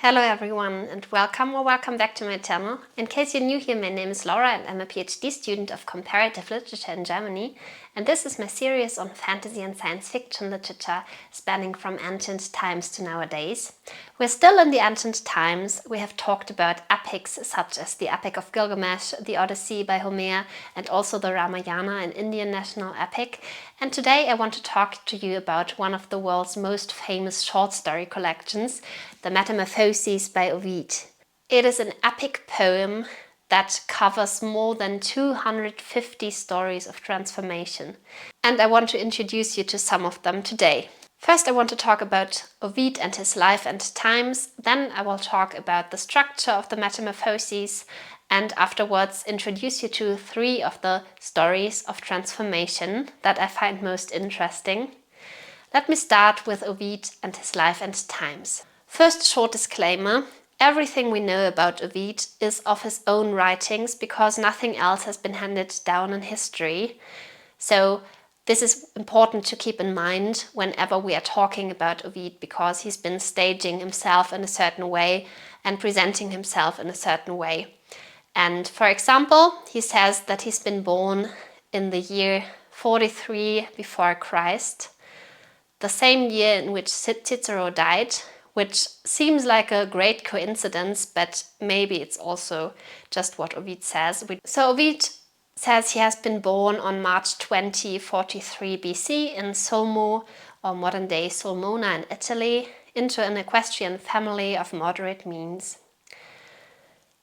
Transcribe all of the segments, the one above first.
Hello everyone and welcome back to my channel. In case you're new here, my name is Laura and I'm a PhD student of Comparative Literature in Germany, and this is my series on fantasy and science fiction literature spanning from ancient times to nowadays. We're still in the ancient times. We have talked about epics such as the Epic of Gilgamesh, the Odyssey by Homer, and also the Ramayana, an Indian national epic. And today I want to talk to you about one of the world's most famous short story collections, the Metamorphoses by Ovid. It is an epic poem that covers more than 250 stories of transformation. And I want to introduce you to some of them today. First, I want to talk about Ovid and his life and times. Then I will talk about the structure of the Metamorphoses, and afterwards introduce you to 3 of the stories of transformation that I find most interesting. Let me start with Ovid and his life and times. First, short disclaimer. Everything we know about Ovid is of his own writings because nothing else has been handed down in history. So this is important to keep in mind whenever we are talking about Ovid, because he's been staging himself in a certain way and presenting himself in a certain way. And for example, he says that he's been born in the year 43 before Christ, the same year in which Cicero died, which seems like a great coincidence, but maybe it's also just what Ovid says. So Ovid says he has been born on March 20, 43 BC in Sulmo, or modern-day Sulmona in Italy, into an equestrian family of moderate means.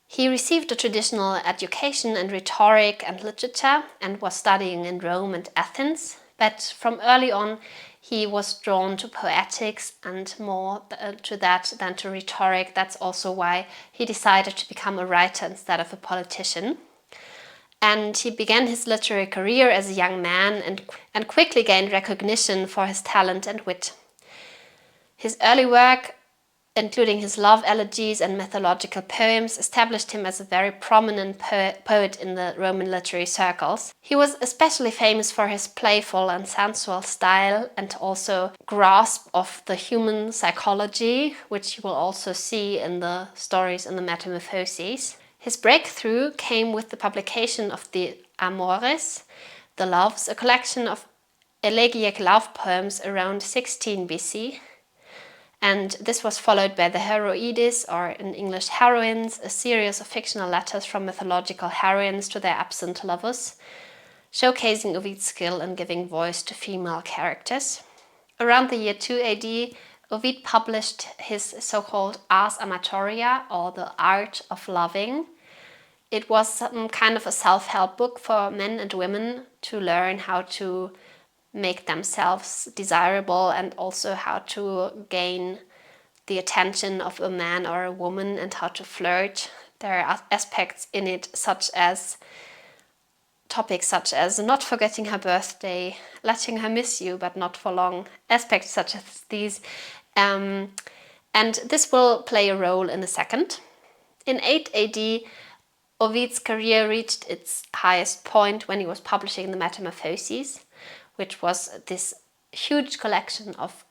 He received a traditional education in rhetoric and literature and was studying in Rome and Athens, but from early on he was drawn to poetics and more to that than to rhetoric. That's also why he decided to become a writer instead of a politician. And he began his literary career as a young man and quickly gained recognition for his talent and wit. His early work, including his love elegies and mythological poems, established him as a very prominent poet in the Roman literary circles. He was especially famous for his playful and sensual style and also grasp of the human psychology, which you will also see in the stories in the Metamorphoses. His breakthrough came with the publication of the Amores, the Loves, a collection of elegiac love poems around 16 BC. And this was followed by the Heroides, or in English heroines, a series of fictional letters from mythological heroines to their absent lovers, showcasing Ovid's skill in giving voice to female characters. Around the year 2 AD, Ovid published his so-called Ars Amatoria, or the Art of Loving. It was some kind of a self-help book for men and women to learn how to make themselves desirable and also how to gain the attention of a man or a woman and how to flirt. There are aspects in it topics such as not forgetting her birthday, letting her miss you but not for long, aspects such as these. And this will play a role in a second. In 8 AD, Ovid's career reached its highest point when he was publishing the Metamorphoses, which was this huge collection of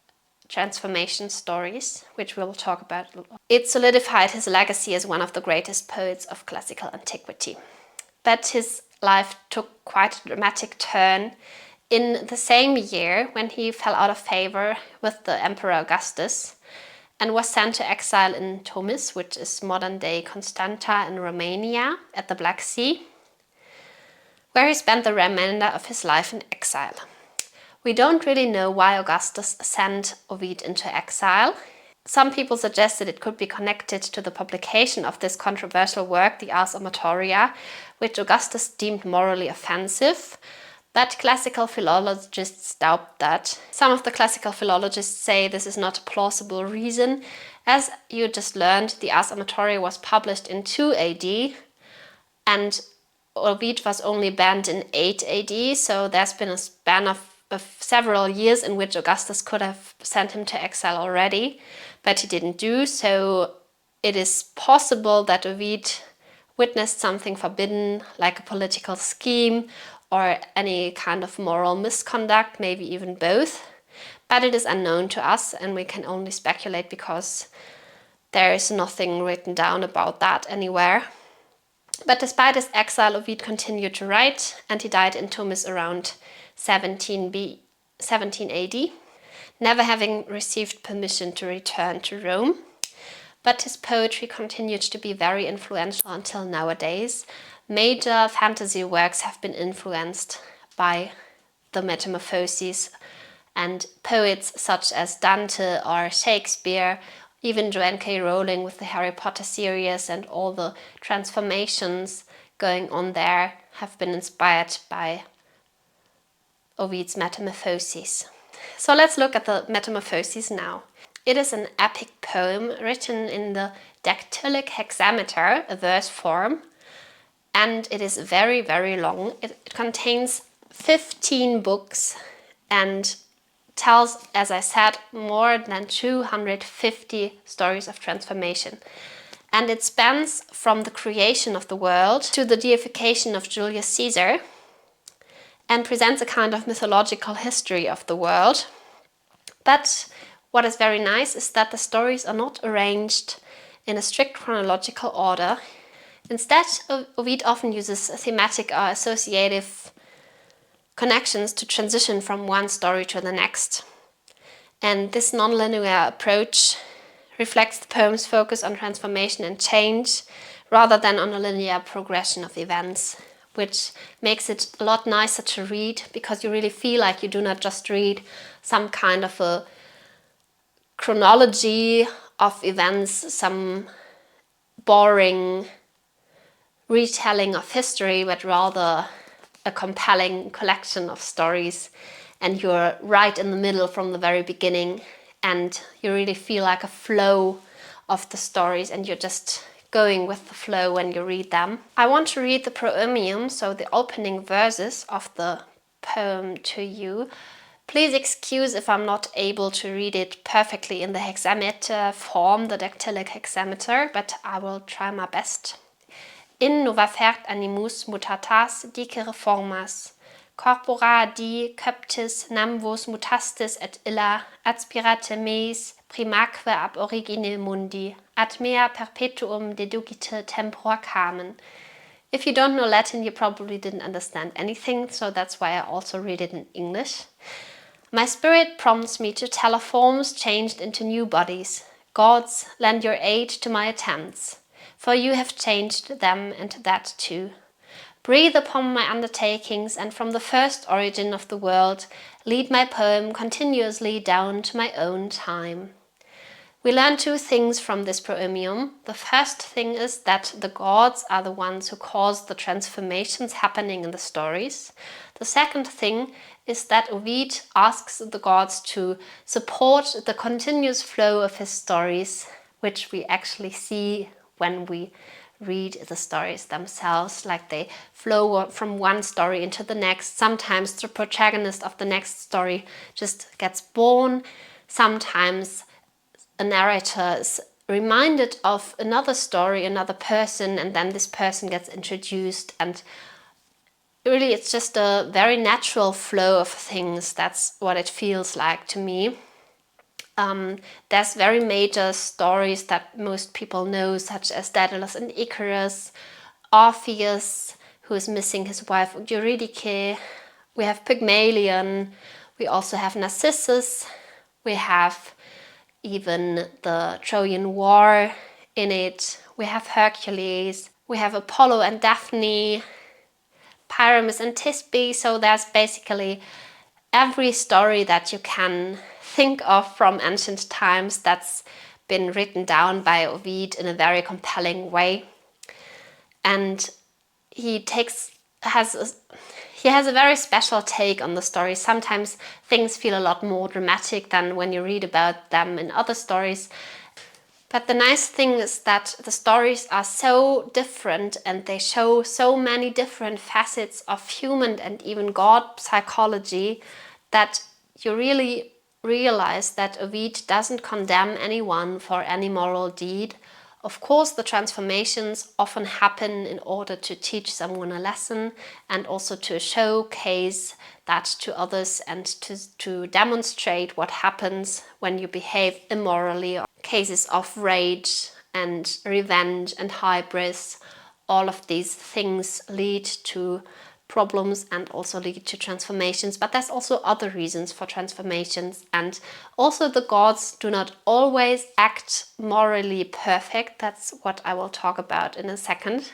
transformation stories, which we'll talk about. It solidified his legacy as one of the greatest poets of classical antiquity. But his life took quite a dramatic turn in the same year when he fell out of favor with the Emperor Augustus and was sent to exile in Tomis, which is modern-day Constanta in Romania at the Black Sea, where he spent the remainder of his life in exile. We don't really know why Augustus sent Ovid into exile. Some people suggested it could be connected to the publication of this controversial work, the Ars Amatoria, which Augustus deemed morally offensive, but classical philologists doubt that. Some of the classical philologists say this is not a plausible reason. As you just learned, the Ars Amatoria was published in 2 AD, and Ovid was only banned in 8 AD, so there's been a span of several years in which Augustus could have sent him to exile already, but he didn't do so. It is possible that Ovid witnessed something forbidden, like a political scheme or any kind of moral misconduct, maybe even both, but it is unknown to us and we can only speculate because There is nothing written down about that anywhere. But despite his exile, Ovid continued to write, and he died in Tomis around 17 AD, never having received permission to return to Rome. But his poetry continued to be very influential until nowadays. Major fantasy works have been influenced by the Metamorphoses, and poets such as Dante or Shakespeare, even J.K. Rowling with the Harry Potter series and all the transformations going on there, have been inspired by Ovid's Metamorphoses. So let's look at the Metamorphoses now. It is an epic poem written in the dactylic hexameter, a verse form, and it is very, very long. It contains 15 books and tells, as I said, more than 250 stories of transformation. And it spans from the creation of the world to the deification of Julius Caesar, and presents a kind of mythological history of the world. But what is very nice is that the stories are not arranged in a strict chronological order. Instead, Ovid often uses thematic or associative connections to transition from one story to the next. And this nonlinear approach reflects the poem's focus on transformation and change rather than on a linear progression of events, which makes it a lot nicer to read because you really feel like you do not just read some kind of a chronology of events, some boring retelling of history, but rather a compelling collection of stories, and you're right in the middle from the very beginning, and you really feel like a flow of the stories, and you're just going with the flow when you read them. I want to read the Prooemium, so the opening verses of the poem, to you. Please excuse if I'm not able to read it perfectly in the hexameter form, the dactylic hexameter, but I will try my best. In nova fert animus mutatas dicere formas, corpora di coptis namvos mutastis et illa aspirate meis primaque ab origine mundi, ad mea perpetuum deducite tempora camen. If you don't know Latin, you probably didn't understand anything, so that's why I also read it in English. My spirit prompts me to tell of forms changed into new bodies. Gods, lend your aid to my attempts, for you have changed them into that too. Breathe upon my undertakings, and from the first origin of the world, lead my poem continuously down to my own time. We learn two things from this Prooemium. The first thing is that the gods are the ones who cause the transformations happening in the stories. The second thing is that Ovid asks the gods to support the continuous flow of his stories, which we actually see when we read the stories themselves, like they flow from one story into the next. Sometimes the protagonist of the next story just gets born. Sometimes a narrator is reminded of another story, another person, and then this person gets introduced, and really it's just a very natural flow of things. That's what it feels like to me. There's very major stories that most people know, such as Daedalus and Icarus, Orpheus, who is missing his wife Eurydice. We have Pygmalion. We also have Narcissus. We have even the Trojan War in it. We have Hercules. We have Apollo and Daphne, Pyramus and Thisbe. So there's basically every story that you can think of from ancient times that's been written down by Ovid in a very compelling way. And he has a very special take on the story. Sometimes things feel a lot more dramatic than when you read about them in other stories. But the nice thing is that the stories are so different and they show so many different facets of human and even God psychology that you really realize that Ovid doesn't condemn anyone for any moral deed. Of course, the transformations often happen in order to teach someone a lesson and also to showcase that to others and to demonstrate what happens when you behave immorally. cases of rage and revenge and hybris. All of these things lead to problems and also lead to transformations, but there's also other reasons for transformations, and also the gods do not always act morally perfect. That's what I will talk about in a second.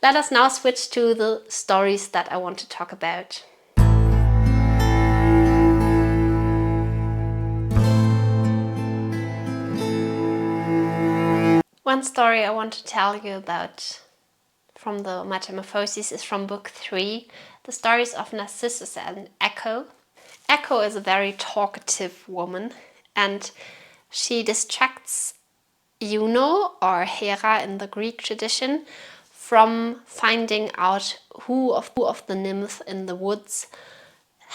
Let us now switch to the stories that I want to talk about. One story I want to tell you about from the Metamorphoses is from book 3, the stories of Narcissus and Echo. Echo is a very talkative woman, and she distracts Juno, or Hera in the Greek tradition, from finding out who of the nymphs in the woods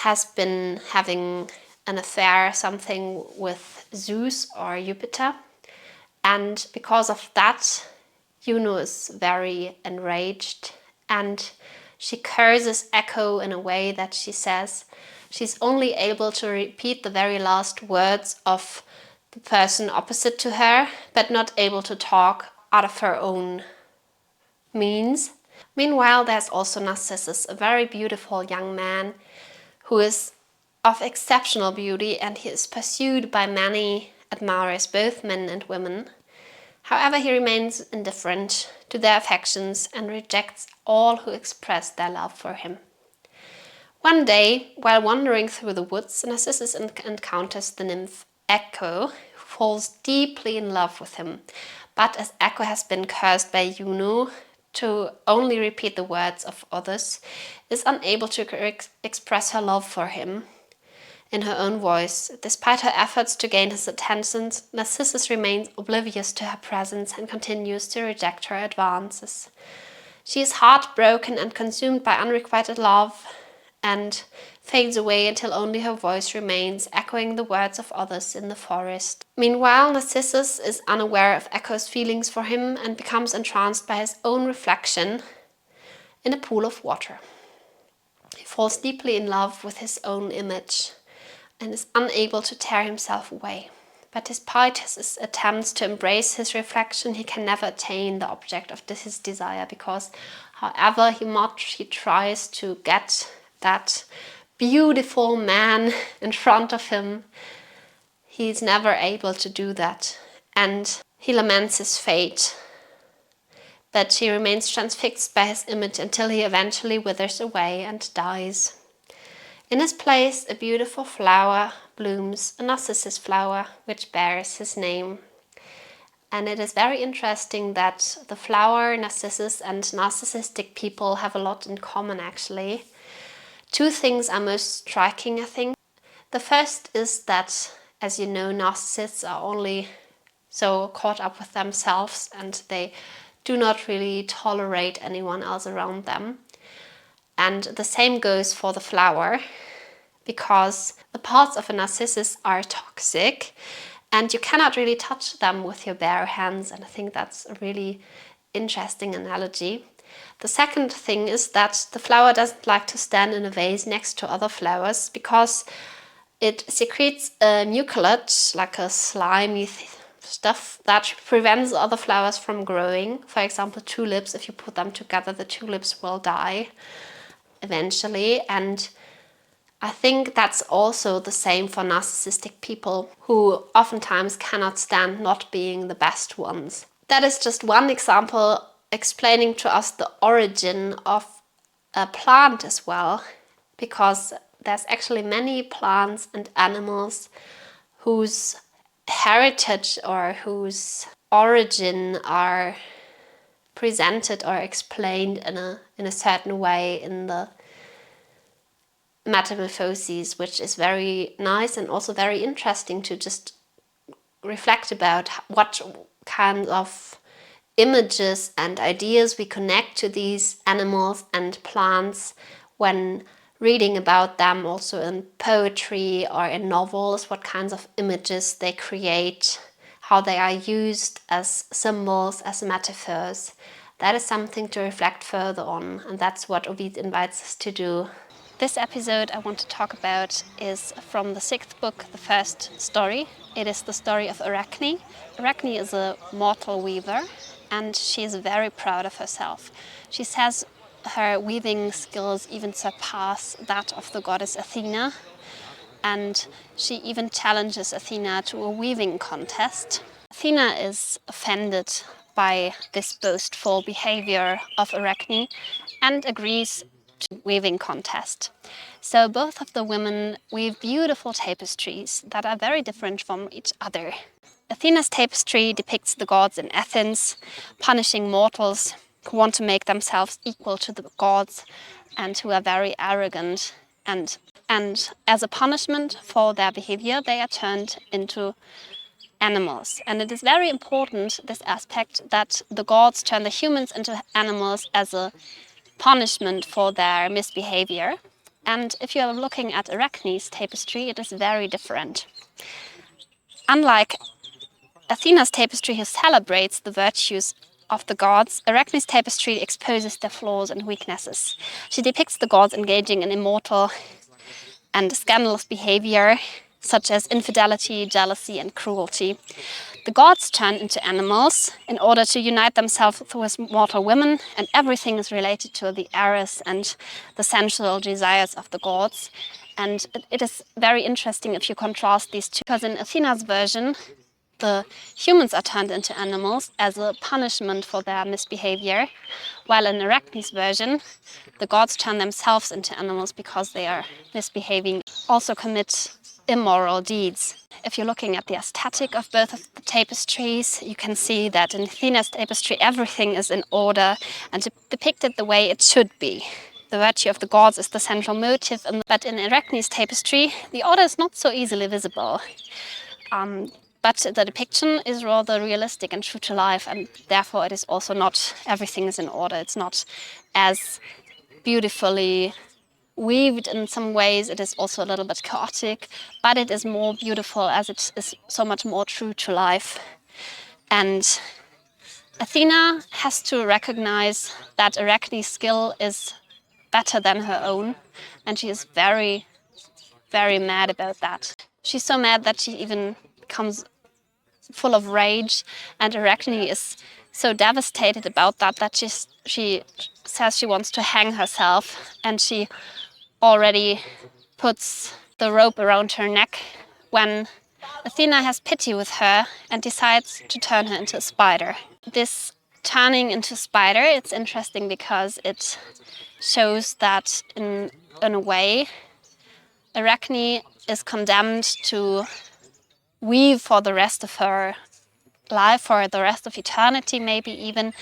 has been having an affair, something with Zeus or Jupiter. And because of that, Juno is very enraged, and she curses Echo in a way that she says she's only able to repeat the very last words of the person opposite to her, but not able to talk out of her own means. Meanwhile, there's also Narcissus, a very beautiful young man who is of exceptional beauty, and he is pursued by many admirers, both men and women. However, he remains indifferent to their affections and rejects all who express their love for him. One day, while wandering through the woods, Narcissus encounters the nymph Echo, who falls deeply in love with him. But as Echo has been cursed by Juno to only repeat the words of others, is unable to express her love for him in her own voice. Despite her efforts to gain his attention, Narcissus remains oblivious to her presence and continues to reject her advances. She is heartbroken and consumed by unrequited love, and fades away until only her voice remains, echoing the words of others in the forest. Meanwhile, Narcissus is unaware of Echo's feelings for him and becomes entranced by his own reflection in a pool of water. He falls deeply in love with his own image and is unable to tear himself away. But despite his attempts to embrace his reflection, he can never attain the object of his desire, because however much he tries to get that beautiful man in front of him, he's never able to do that. And he laments his fate, that he remains transfixed by his image until he eventually withers away and dies. In his place, a beautiful flower blooms, a narcissus flower, which bears his name. And it is very interesting that the flower, Narcissus, and narcissistic people have a lot in common, actually. Two things are most striking, I think. The first is that, as you know, narcissists are only so caught up with themselves, and they do not really tolerate anyone else around them. And the same goes for the flower, because the parts of a narcissus are toxic and you cannot really touch them with your bare hands, and I think that's a really interesting analogy. The second thing is that the flower doesn't like to stand in a vase next to other flowers because it secretes a mucilage, like a slimy stuff that prevents other flowers from growing. For example, tulips, if you put them together, the tulips will die eventually. And I think that's also the same for narcissistic people, who oftentimes cannot stand not being the best ones. That is just one example explaining to us the origin of a plant as well, because there's actually many plants and animals whose heritage or whose origin are presented or explained in a certain way in the Metamorphoses, which is very nice and also very interesting to just reflect about what kind of images and ideas we connect to these animals and plants when reading about them, also in poetry or in novels, what kinds of images they create, how they are used as symbols, as metaphors. That is something to reflect further on, and that's what Ovid invites us to do. This episode I want to talk about is from the 6th book, the first story. It is the story of Arachne. Arachne is a mortal weaver and she is very proud of herself. She says her weaving skills even surpass that of the goddess Athena, and she even challenges Athena to a weaving contest. Athena is offended by this boastful behavior of Arachne and agrees to weaving contest. So both of the women weave beautiful tapestries that are very different from each other. Athena's tapestry depicts the gods in Athens punishing mortals who want to make themselves equal to the gods and who are very arrogant, and as a punishment for their behavior they are turned into animals. And it is very important, this aspect, that the gods turn the humans into animals as a punishment for their misbehavior. And if you are looking at Arachne's tapestry, it is very different. Unlike Athena's tapestry, who celebrates the virtues of the gods, Arachne's tapestry exposes their flaws and weaknesses. She depicts the gods engaging in immoral and scandalous behavior, such as infidelity, jealousy, and cruelty. The gods turn into animals in order to unite themselves with mortal women, and everything is related to the errors and the sensual desires of the gods. And it is very interesting if you contrast these two, because in Athena's version, the humans are turned into animals as a punishment for their misbehavior, while in Arachne's version, the gods turn themselves into animals because they are misbehaving, also commit immoral deeds. If you're looking at the aesthetic of both of the tapestries, you can see that in Athena's tapestry everything is in order and depicted the way it should be. The virtue of the gods is the central motive, but in Arachne's tapestry the order is not so easily visible. But the depiction is rather realistic and true to life, and therefore it is also not everything is in order. It's not as beautifully weaved in some ways. It is also a little bit chaotic, but it is more beautiful as it is so much more true to life. And Athena has to recognize that Arachne's skill is better than her own, and she is very, very mad about that. She's so mad that she even becomes full of rage, and Arachne is so devastated about that she says she wants to hang herself, and she already puts the rope around her neck when Athena has pity with her and decides to turn her into a spider. This turning into a spider, it's interesting because it shows that in a way Arachne is condemned to weave for the rest of her life, for the rest of eternity maybe even,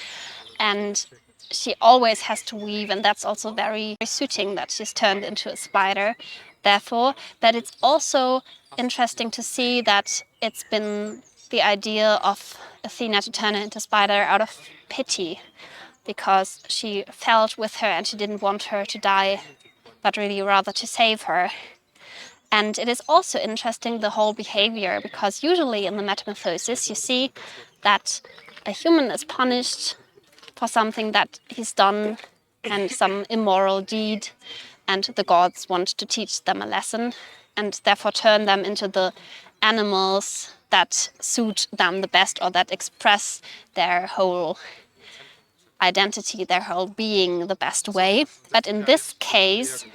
and she always has to weave, and that's also very suiting that she's turned into a spider, therefore. But it's also interesting to see that it's been the idea of Athena to turn her into a spider out of pity, because she felt with her and she didn't want her to die, but really rather to save her. And it is also interesting, the whole behavior, because usually in the Metamorphoses you see that a human is punished for something that he's done and some immoral deed, and the gods want to teach them a lesson and therefore turn them into the animals that suit them the best, or that express their whole identity, their whole being the best way. But in this case,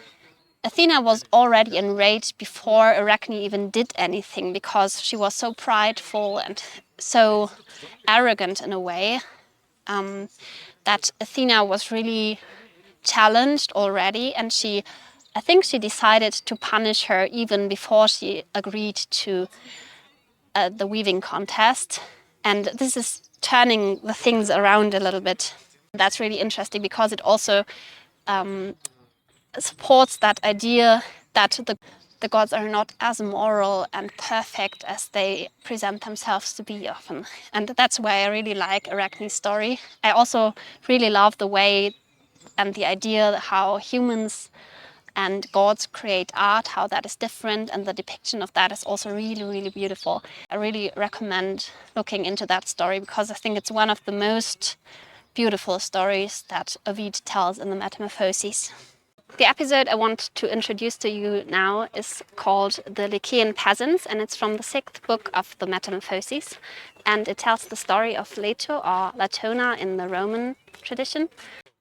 Athena was already enraged before Arachne even did anything, because she was so prideful and so arrogant in a way, that Athena was really challenged already, and I think she decided to punish her even before she agreed to the weaving contest. And this is turning the things around a little bit. That's really interesting because it also supports that idea that the gods are not as moral and perfect as they present themselves to be often. And that's why I really like Arachne's story. I also really love the way and the idea how humans and gods create art, how that is different, and the depiction of that is also really, really beautiful. I really recommend looking into that story because I think it's one of the most beautiful stories that Ovid tells in the Metamorphoses. The episode I want to introduce to you now is called The Lycian Peasants, and it's from the 6th book of the Metamorphoses, and it tells the story of Leto, or Latona in the Roman tradition,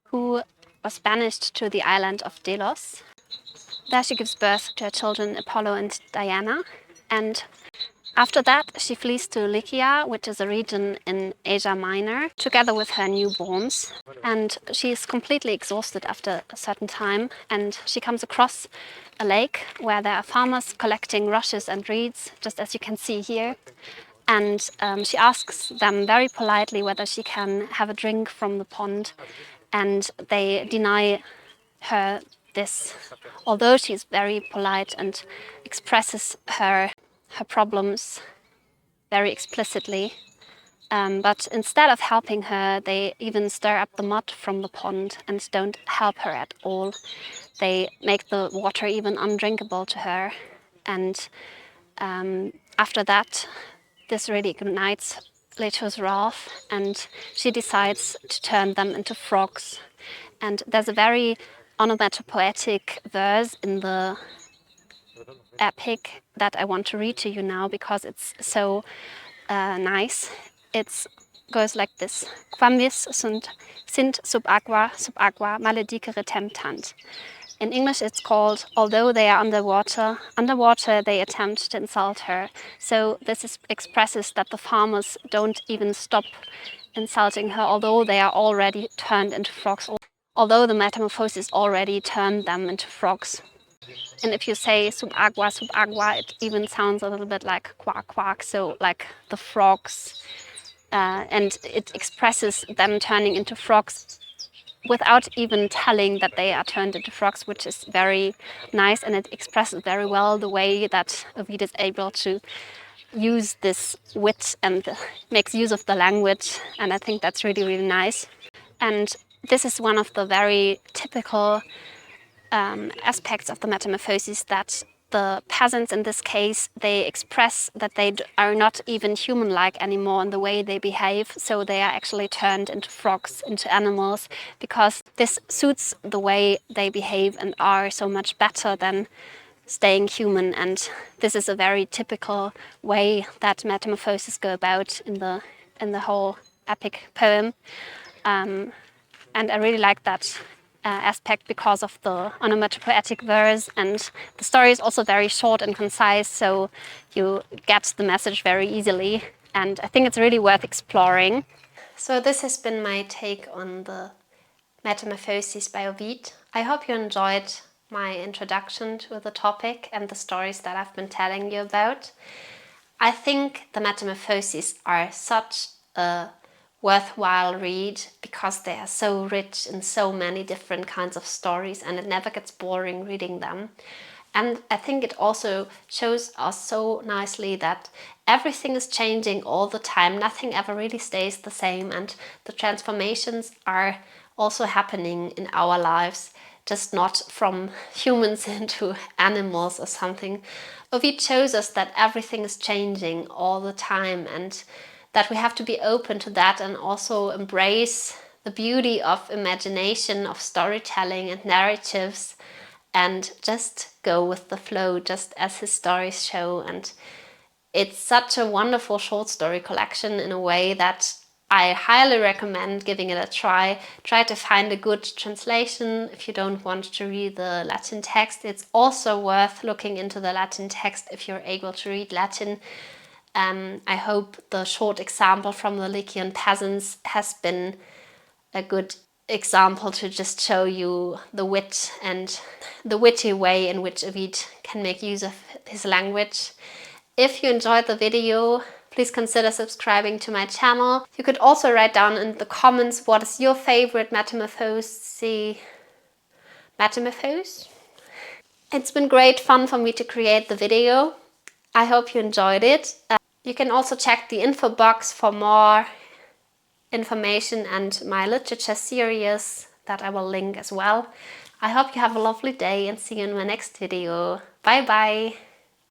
who was banished to the island of Delos. There she gives birth to her children Apollo and Diana, and after that she flees to Lycia, which is a region in Asia Minor, together with her newborns. And she is completely exhausted after a certain time, and she comes across a lake where there are farmers collecting rushes and reeds, just as you can see here. And she asks them very politely whether she can have a drink from the pond, and they deny her this, although she's very polite and expresses her problems very explicitly. But instead of helping her, they even stir up the mud from the pond and don't help her at all. They make the water even undrinkable to her. And after that, this really ignites Leto's wrath, and she decides to turn them into frogs. And there's a very onomatopoetic verse in the epic that I want to read to you now because it's so nice. It goes like this: Quam vis sint sub aqua maledicere temptant. In English it's called Although They Are Underwater they attempt to insult her. So this expresses that the farmers don't even stop insulting her, although they are already turned into frogs, although the metamorphosis already turned them into frogs. And if you say sub agua, it even sounds a little bit like quack, quack, so like the frogs. And it expresses them turning into frogs without even telling that they are turned into frogs, which is very nice, and it expresses very well the way that Ovid is able to use this wit and makes use of the language, and I think that's really, really nice. And this is one of the very typical aspects of the Metamorphoses, that the peasants in this case, they express that they are not even human-like anymore in the way they behave, so they are actually turned into frogs, into animals, because this suits the way they behave and are so much better than staying human. And this is a very typical way that metamorphoses go about in the whole epic poem. And I really like that aspect because of the onomatopoetic verse, and the story is also very short and concise, so you get the message very easily, and I think it's really worth exploring. So this has been my take on the Metamorphoses by Ovid. I hope you enjoyed my introduction to the topic and the stories that I've been telling you about. I think the Metamorphoses are such a worthwhile read because they are so rich in so many different kinds of stories, and it never gets boring reading them. And I think it also shows us so nicely that everything is changing all the time. Nothing ever really stays the same, and the transformations are also happening in our lives, just not from humans into animals or something. Ovid shows us that everything is changing all the time, and that we have to be open to that and also embrace the beauty of imagination, of storytelling and narratives, and just go with the flow, just as his stories show. And it's such a wonderful short story collection in a way that I highly recommend giving it a try. Try to find a good translation if you don't want to read the Latin text. It's also worth looking into the Latin text if you're able to read Latin. I hope the short example from the Lycian Peasants has been a good example to just show you the wit and the witty way in which Ovid can make use of his language. If you enjoyed the video, please consider subscribing to my channel. You could also write down in the comments what is your favorite metamorphose. It's been great fun for me to create the video. I hope you enjoyed it. You can also check the info box for more information and my literature series that I will link as well. I hope you have a lovely day and see you in my next video. Bye bye!